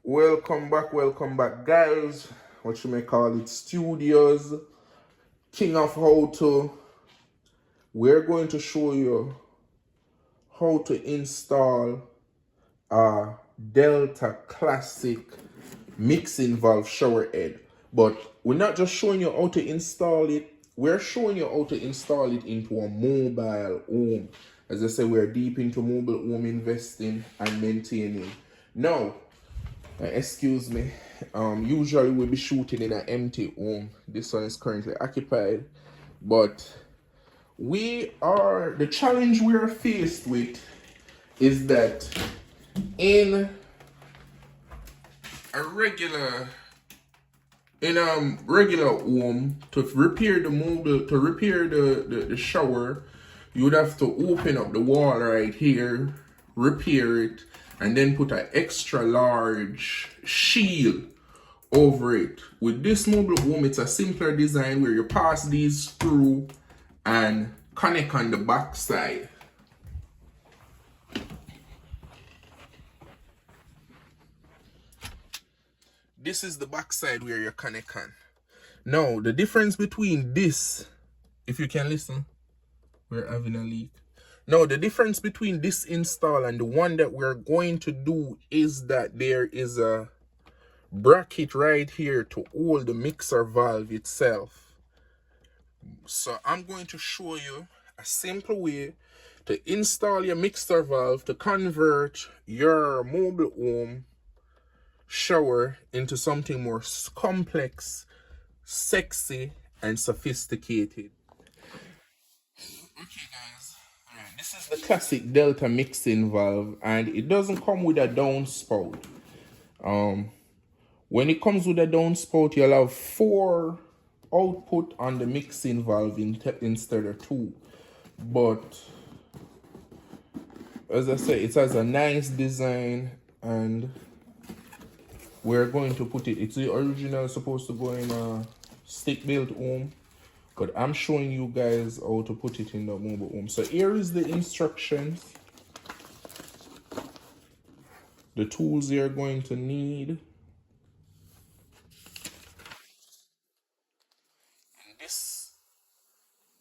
Welcome back, guys. What you may call it, studios, king of how to. We're going to show you how to install a Delta Classic mixing valve shower head. But we're not just showing you how to install it, we're showing you how to install it into a mobile home. As I say, we're deep into mobile home investing and maintaining. Now, excuse me. Usually we'll be shooting in an empty home. This one is currently occupied, but the challenge we are faced with is that in a regular home, to repair the shower, you would have to open up the wall right here, repair it, and then put an extra large shield over it. With this mobile home, it's a simpler design where you pass these through and connect on the back side. This is the back side where you connect on. Now, the difference between this, if you can listen, we're having a leak. Now, the difference between this install and the one that we're going to do is that there is a bracket right here to hold the mixer valve itself. So I'm going to show you a simple way to install your mixer valve to convert your mobile home shower into something more complex, sexy, and sophisticated. Okay, guys. Alright, this is the classic Delta mixing valve, and it doesn't come with a downspout. When it comes with a downspout, you'll have 4 output on the mixing valve instead of 2. But as I say, it has a nice design, and we're going to put it. It's the original, supposed to go in a stick-built home, but I'm showing you guys how to put it in the mobile home. So here is the instructions, the tools you're going to need. And this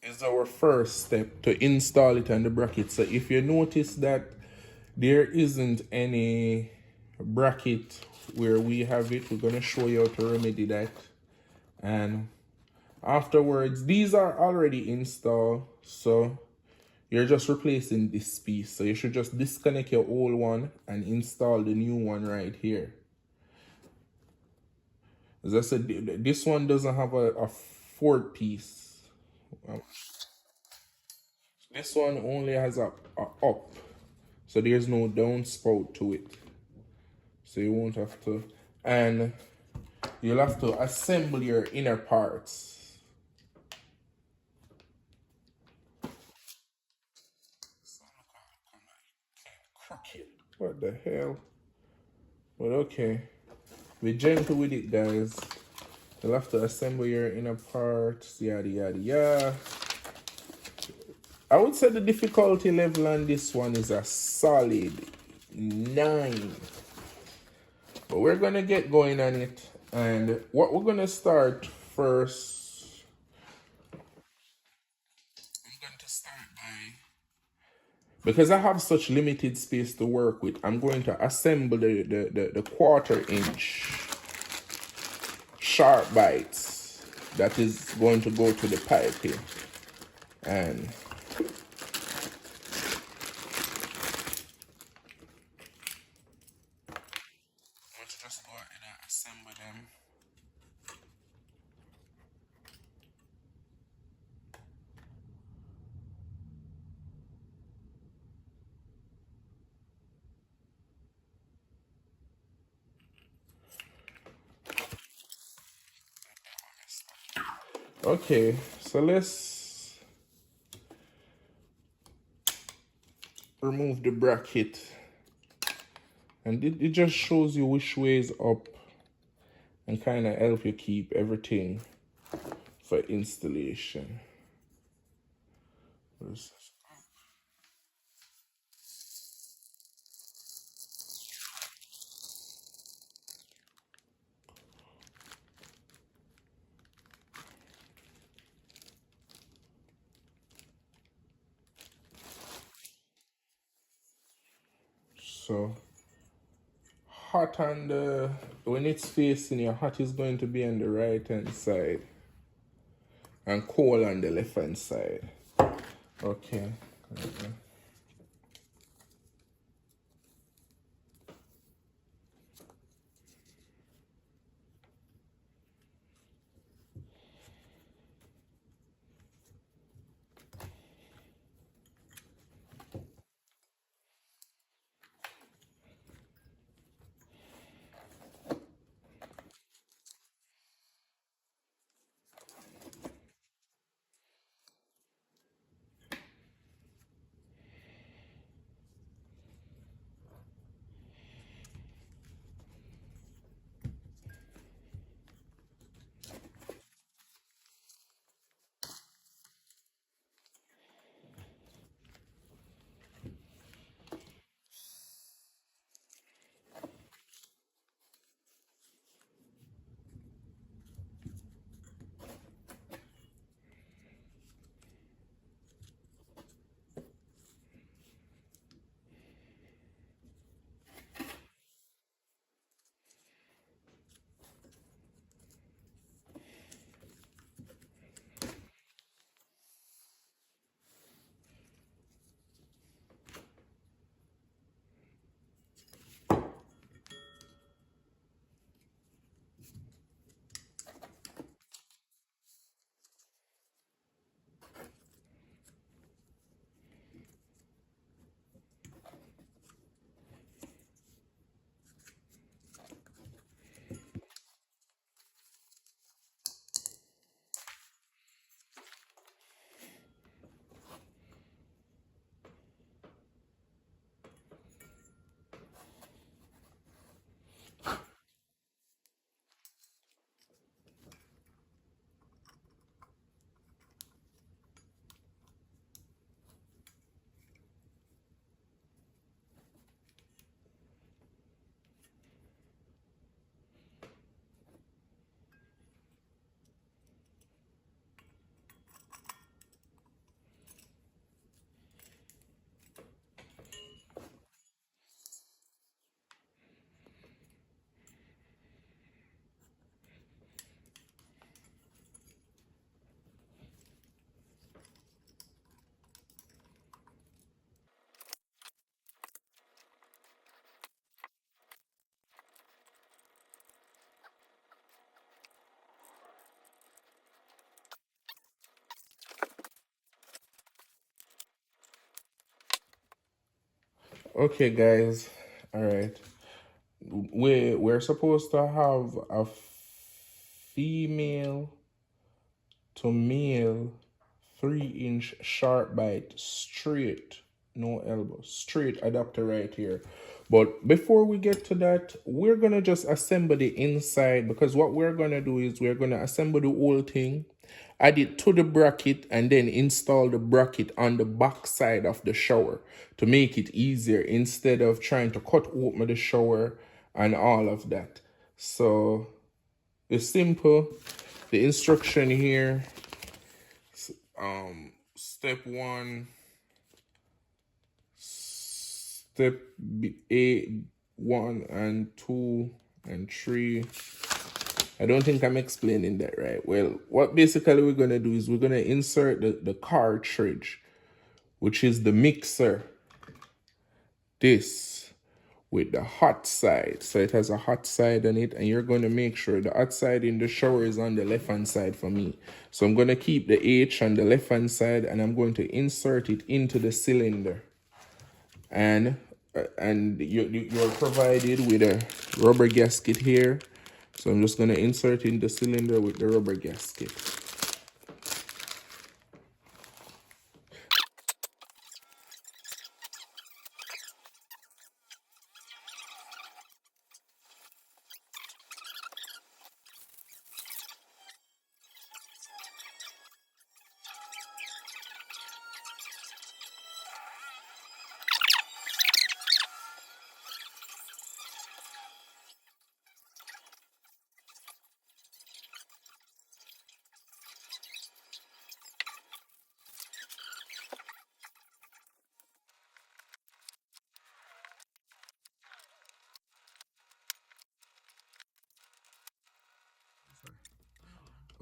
is our first step to install it on the bracket. So if you notice that there isn't any bracket where we have it, we're going to show you how to remedy that. And afterwards, these are already installed, so you're just replacing this piece. So you should just disconnect your old one and install the new one right here. As I said, this one doesn't have a 4th piece. This one only has a up, so there's no downspout to it. So you won't have to, and you'll have to assemble your inner parts. What the hell? But okay, be gentle with it, guys. You'll have to assemble your inner parts, yada yada yada. I would say the difficulty level on this one is a solid 9. But we're gonna get going on it, and what we're gonna start first, I'm going to start by, because I have such limited space to work with, I'm going to assemble the 1/4 inch sharp bites that is going to go to the pipe here. And I want to just go ahead and assemble them. Okay, so let's remove the bracket, and it just shows you which way is up and kind of help you keep everything for installation. So hot on the, when it's facing you, hot is going to be on the right hand side and cold on the left hand side. Okay. Okay, guys. All right. We're supposed to have a female to male 3-inch sharp bite straight, no elbow, straight adapter right here. But before we get to that, we're gonna just assemble the inside, because what we're gonna do is we're gonna assemble the whole thing, add it to the bracket, and then install the bracket on the back side of the shower to make it easier instead of trying to cut open the shower and all of that. So it's simple. The instruction here, step 1, step A1 and 2 and 3. I don't think I'm explaining that right. Well, what basically we're gonna do is we're gonna insert the cartridge, which is the mixer, this with the hot side. So it has a hot side on it, and you're going to make sure the hot side in the shower is on the left hand side for me. So I'm going to keep the H on the left hand side, and I'm going to insert it into the cylinder. And you're provided with a rubber gasket here. So I'm just going to insert in the cylinder with the rubber gasket.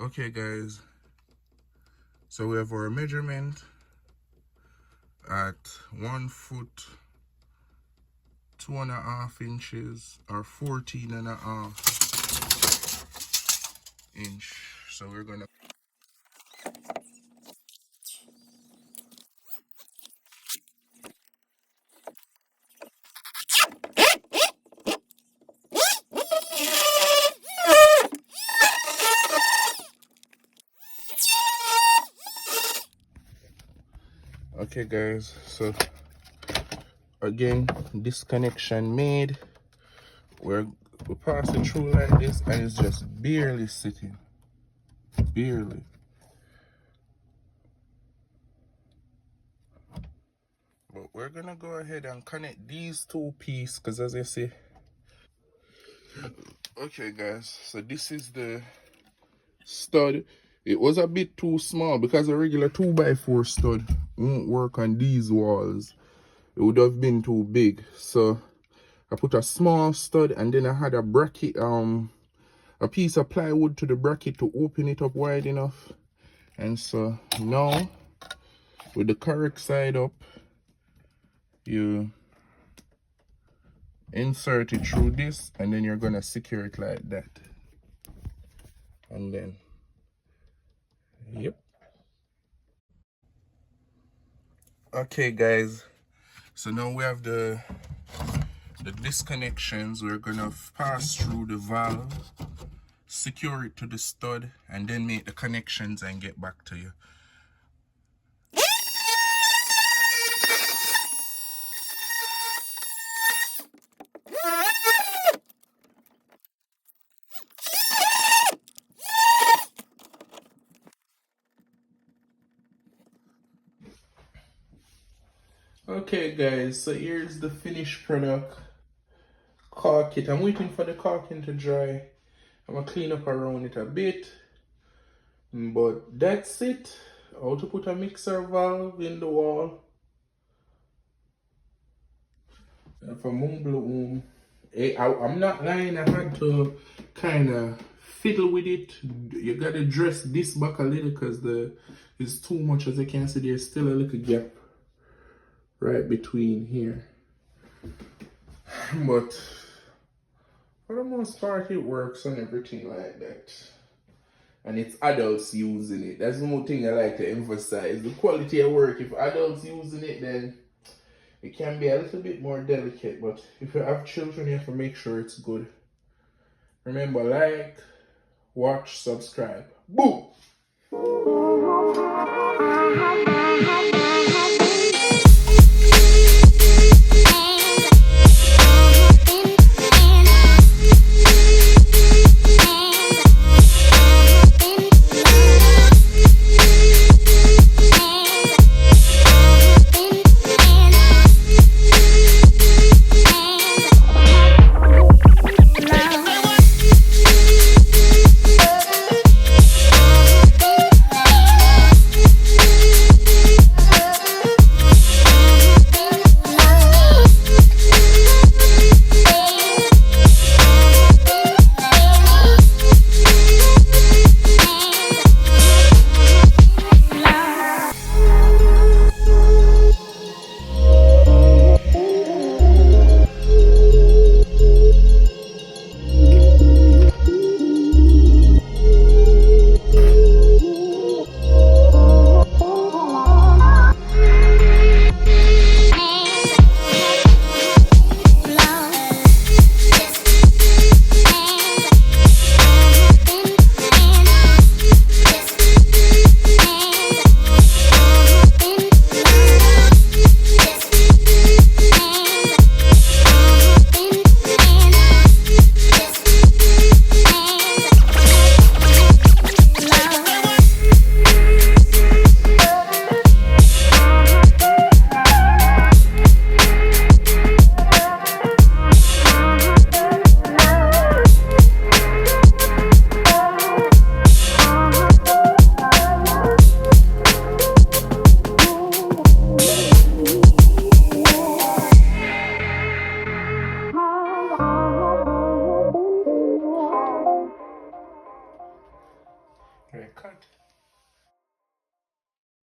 Okay guys, so we have our measurement at 1 foot 2.5 inches or 14.5 inch. So we're gonna okay guys, so again, this connection made, we pass it through like this and it's just barely sitting, barely. But we're gonna go ahead and connect these two pieces because as I say, okay guys, so this is the stud. It was a bit too small because a regular 2x4 stud won't work on these walls. It would have been too big, so I put a small stud and then I had a bracket, a piece of plywood to the bracket to open it up wide enough. And so now with the correct side up, you insert it through this and then you're gonna secure it like that. And then, yep. Okay guys, so now we have the disconnections. We're gonna pass through the valve, secure it to the stud, and then make the connections and get back to you. Okay guys, so here's the finished product. Caulk it. I'm waiting for the caulking to dry. I'm gonna clean up around it a bit. But that's it. How to put a mixer valve in the wall. For Mumble I'm not lying, I had to kind of fiddle with it. You gotta dress this back a little because it's too much. As you can see, there's still a little gap right between here. But for the most part, it works and everything like that. And it's adults using it. That's the more thing I like to emphasize. The quality of work. If adults using it, then it can be a little bit more delicate. But if you have children, you have to make sure it's good. Remember, like, watch, subscribe. Boom!